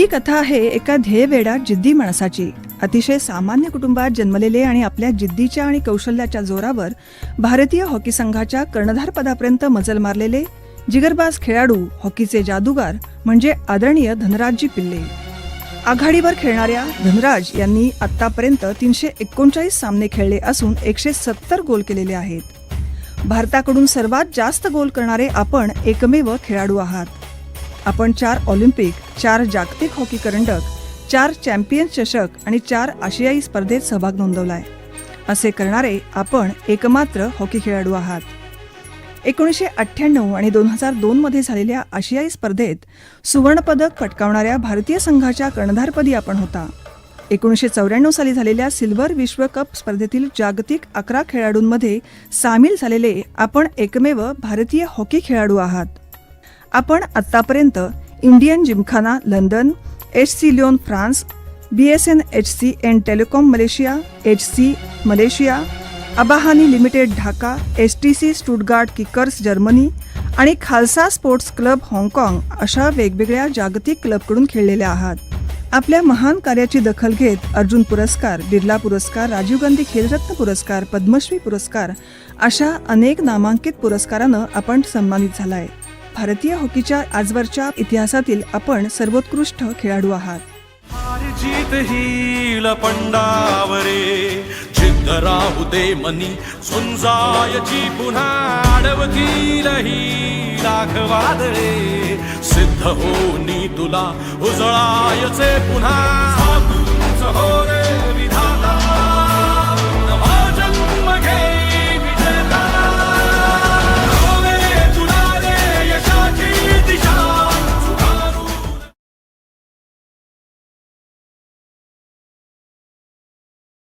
ही कथा आहे एका ध्येयवेडा जिद्दी माणसाची. अतिशय सामान्य कुटुंबात जन्मलेले आणि आपल्या जिद्दीच्या आणि कौशल्याच्या जोरावर भारतीय हॉकी संघाच्या कर्णधार पदापर्यंत मजल मारलेले जिगरबाज खेळाडू, हॉकीचे जादूगार म्हणजे आदरणीय धनराजजी पिल्ले. आघाडीवर खेळणाऱ्या धनराज यांनी आतापर्यंत 339 सामने खेळले असून 170 गोल केलेले आहेत. भारताकडून सर्वात जास्त गोल करणारे आपण एकमेव खेळाडू आहात. आपण 4 ऑलिम्पिक, 4 जागतिक हॉकी करंडक, 4 चॅम्पियन्स चषक आणि 4 आशियाई स्पर्धेत सहभाग नोंदवलाय. असे करणारे आपण एकमात्र हॉकी खेळाडू आहात. 1998 आणि 2002 मध्ये झालेल्या आशियाई स्पर्धेत सुवर्णपदक पटकावणाऱ्या भारतीय संघाच्या कर्णधारपदी आपण होता. 1994 साली झालेल्या सिल्व्हर विश्वकप स्पर्धेतील जागतिक 11 खेळाडूंमध्ये सामील झालेले आपण एकमेव भारतीय हॉकी खेळाडू आहात. आपण आतापर्यंत Indian Gymkhana London, HC Lyon France, BSN HCN Telekom Malaysia, HC Malaysia, Abahani Limited Dhaka, STC Stuttgart Kickers Germany आणि खालसा स्पोर्ट्स क्लब हाँगकाँग अशा वेगवेगळ्या जागतिक क्लबकडून खेळलेल्या आहात. आपल्या महान कार्याची दखल घेत अर्जुन पुरस्कार, बिर्ला पुरस्कार, राजीव गांधी खेलरत्न पुरस्कार, पद्मश्री पुरस्कार अशा अनेक नामांकित पुरस्कारानं आपण सन्मानित झालाय. भारतीय हॉकीच्या आजवरच्या इतिहासातील आपण सर्वोत्कृष्ट खेळाडू आहात. जीत ही लपंडावरे जिद्द राहू दे मनी सुंजायची पुन्हा अडवतील ही लाख वादळे सिद्ध होनी तुला उजळायचे पुन्हा.